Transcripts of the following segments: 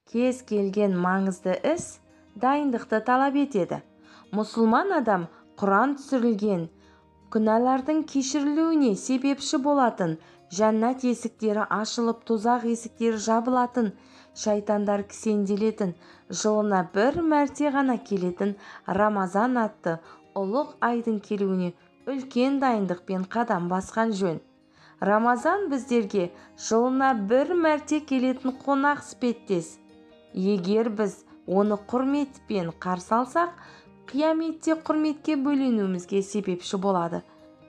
Кез келген маңызды іс дайындықты талап етеді. Мұсылман адам Құран түсірілген күнәлардың кешірілуіне себепші болатын, жәннат есіктері ашылып, тозақ есіктері жабылатын, шайтандар кісенделетін, жылына бір мәрте ғана келетін Рамазан атты ұлық айдың келуіне үлкен дайындықпен қадам басқан жөн. Рамазан біздерге жылына бір мәрте келетін қонақ іспеттес. Егер біз оны құрметпен қарсы алсақ, қияметте құрметке бөленуімізге себепші болады.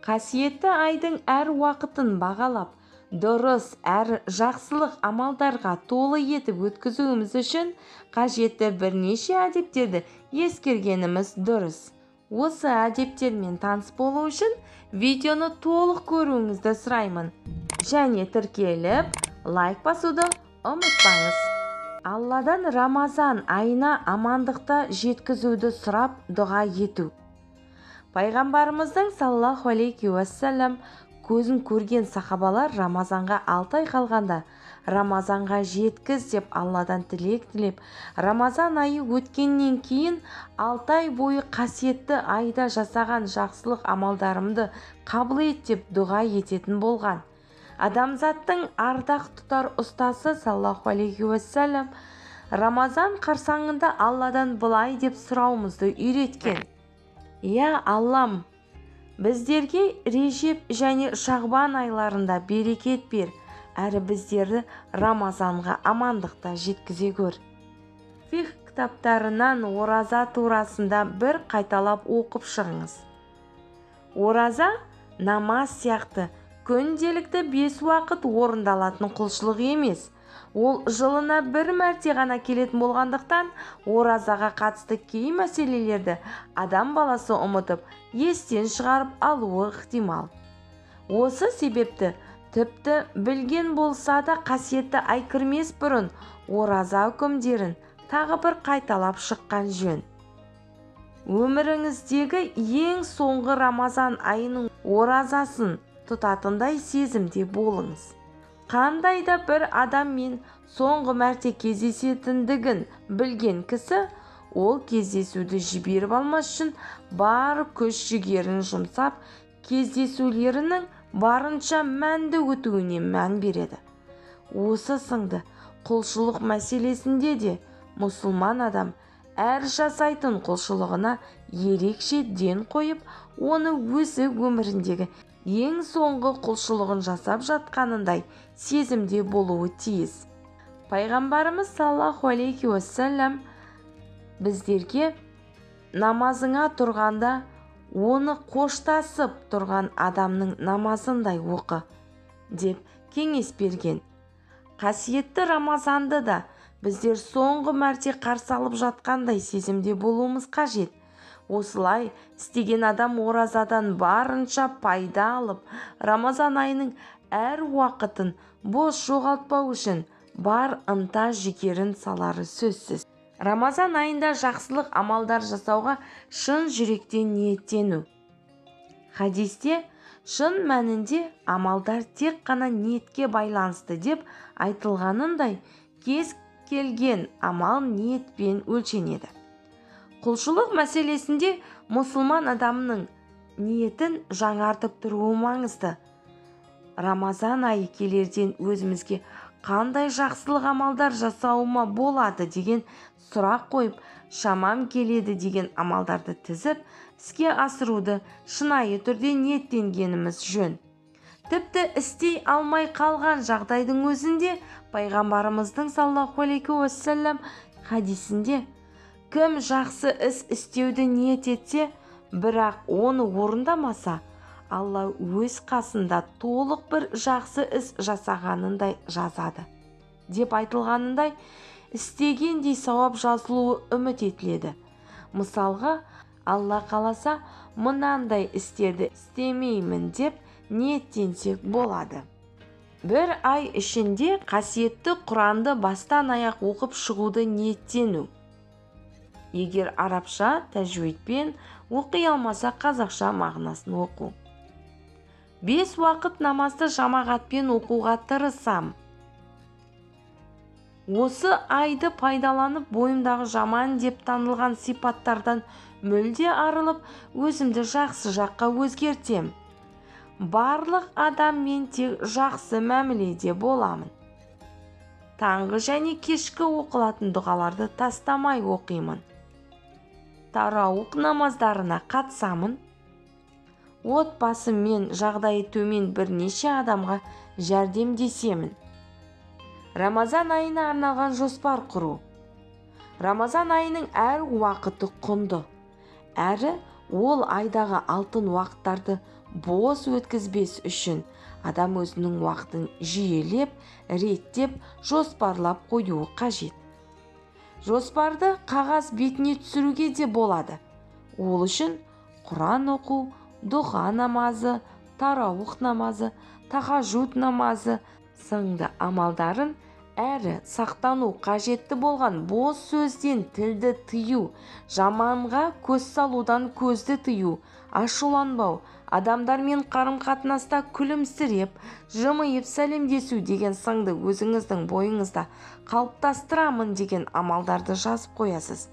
Қасиетті айдың әр уақытын бағалап, дұрыс әр жақсылық амалдарға толы етіп өткізуіміз үшін қажетті бірнеше әдептерді ескергеніміз дұрыс. Осы әдептермен таныс болу үшін видеоны толық көруіңізді сұраймын. Және тіркеліп, лайк басуды ұмытпаңыз. Алладан Рамазан айына амандықты жеткізуді сұрап дұға ету. Пайғамбарымыздың саллаллаху алейхи уассалам көзін көрген сахабалар Рамазанға 6 ай қалғанда Рамазанға жеткіз деп Алладан тілек тілеп, Рамазан айы өткеннен кейін 6 ай бойы қасиетті айда жасаған жақсылық амалдарымды қабыл ет деп дұға ететін болған. Адамзаттың ардақ тұтар ұстасы саллаллаху алейхи уассалам Рамазан қарсаңында Алладан былай деп сұрауымызды үйреткен. Я Аллам, біздерге Режеп және Шағбан айларында берекет бер, әрі біздерді Рамазанға амандықта жеткізе көр. Фих кітаптарынан ораза турасында бір қайталап оқып шығыңыз. Ораза намаз сияқты күнделікті 5 уақыт орындалатын құлшылық емес. Ол жылына бір мәрте ғана келетін болғандықтан, оразаға қатысты кей мәселелерді адам баласы ұмытып, естен шығарып алуы ықтимал. Осы себепті тіпті білген болса да қасиетті ай кірмес бұрын ораза үкімдерін тағы бір қайталап шыққан жөн. Өміріңіздегі ең соңғы Рамазан айының оразасын тұтатындай сезімде болыңыз. Қандай да бір адаммен соңғы мәрте кездесетіндігін білген кісі, ол кездесуді жіберіп алмас үшін бар күш жігерін жұмсап, кездесулерінің барынша мәнді өтуіне мән береді. Осы сынды құлшылық мәселесінде де мұсылман адам әр жасайтын құлшылығына ерекше ден қойып, оны өзі өміріндегі ең соңғы құлшылығын жасап жатқанындай сезімде болуы тиіс. Пайғамбарымыз саллаллаху алейхи уассалам біздерге намазыңа тұрғанда оны қоштасып тұрған адамның намазындай оқы деп кеңес берген. Қасиетті Рамазанды да біздер соңғы мәрте қарсы алып жатқандай сезімде болуымыз қажет. Осылай істеген адам оразадан барынша пайда алып, Рамазан айының әр уақытын бос жоғалтпау үшін бар ынта жігерін салары сөзсіз. Рамазан айында жақсылық амалдар жасауға шын жүректен ниеттену. Хадисте шын мәнінде амалдар тек қана ниетке байланысты деп айтылғанындай, кез келген амал ниетпен өлшенеді. Құлшылық мәселесінде мұсылман адамның ниетін жаңартып тұруы маңызды. Рамазан айы келерден өзімізге қандай жақсылық амалдар жасауыма болады деген сұрақ қойып, шамам келеді деген амалдарды тізіп, іске асыруды шынайы түрде ниеттенгеніміз жөн. Тіпті істей алмай қалған жағдайдың өзінде пайғамбарымыздың саллаллаху алейхи уассалам хадисінде кім жақсы іс істеуді ниет етсе, бірақ оны орындамаса, Алла өз қасында толық бір жақсы іс жасағанындай жазады деп айтылғанындай, істегендей сауап жазылуы үміт етіледі. Мысалға, Алла қаласа мынандай істерді істемеймін деп ниеттенсек болады. Бір ай ішінде қасиетті Құранды бастан аяқ оқып шығуды ниеттену. Егер арабша тәжвидпен оқи алмаса, қазақша мағынасын оқу. 5 уақыт намазды жамағатпен оқуға тырысам. Осы айды пайдаланып бойымдағы жаман деп танылған сипаттардан мүлде арылып, өзімді жақсы жаққа өзгертем. Барлық адаммен тек жақсы мәміледе боламын. Таңғы және кешкі оқылатын дұғаларды тастамай оқимын. Тарауық намаздарына қатысамын. Отбасы мен жағдайы төмен бірнеше адамға жәрдемдесемін. Рамазан айына арналған жоспар құру. Рамазан айының әр уақыты құнды. Әрі ол айдағы алтын уақыттарды бос өткізбес үшін адам өзінің уақытын жүйелеп, реттеп, жоспарлап қоюы қажет. Жоспарды қағаз бетіне түсіруге де болады. Ол үшін Құран оқу, дұға намазы, тарауық намазы, тахажуд намазы сынды амалдарын әрі сақтану, қажетті болған бос сөзден тілді тыю, жаманға көз салудан көзді тыю, ашуланбау, адамдармен қарым-қатынаста күлімсіреп, жымиып сәлемдесу деген сынды өзіңіздің бойыңызда қалыптастырамын деген амалдарды жазып қоясыз.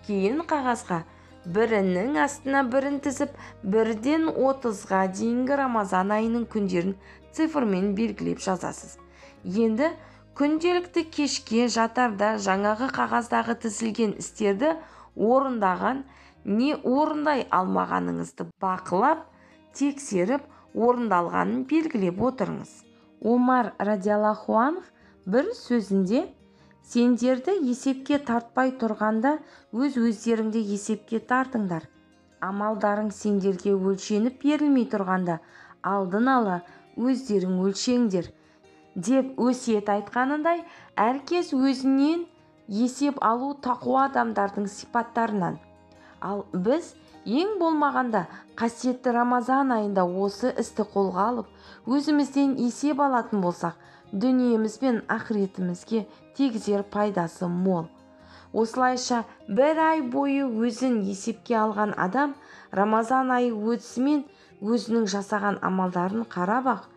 Кейін қағазға бірінің астына бірін тізіп, 1-ден 30-ға дейінгі Рамазан айының күндерін цифрмен белгілеп жазасыз. Енді күнделікті кешке жатарда жаңағы қағаздағы тізілген істерді орындаған не орындай алмағаныңызды бақылап, тексеріп, орындалғанын белгілеп отырыңыз. Омар радиаллаху анх бір сөзінде, сендерді есепке тартпай тұрғанда өз-өздеріңді есепке тартыңдар. Амалдарың сендерге өлшеніп берілмей тұрғанда алдын ала өздерің өлшеңдер деп өсиет айтқанындай, әркез өзінен есеп алу тақуа адамдардың сипаттарынан. Ал біз ең болмағанда қасиетті Рамазан айында осы істі қолға алып, өзімізден есеп алатын болсақ, дүниеміз бен ақыретімізге тигізер пайдасы мол. Осылайша бір ай бойы өзін есепке алған адам Рамазан айы өтісімен өзінің жасаған амалдарын қарап-ақ,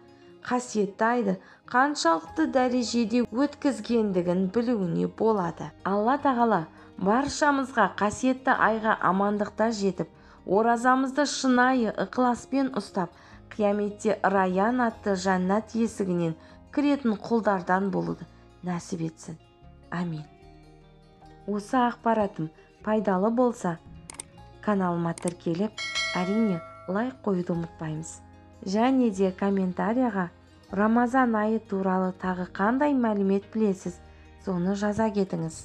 қасиетті айды қаншалықты дәрежеде өткізгендігін білуіне болады. Алла тағала баршамызға қасиетті айға амандықта жетіп, оразамызды шынайы ықыласпен ұстап, қияметте Раян атты жәннат есігінен кіретін құлдардан болуды нәсіп етсін. Амин. Осы ақпаратым пайдалы болса, каналыма тіркеліп, әрине лайк қоюды ұмытпаймыз. Және де комментарияға Рамазан айы туралы тағы қандай мәлімет білесіз, соны жаза кетіңіз.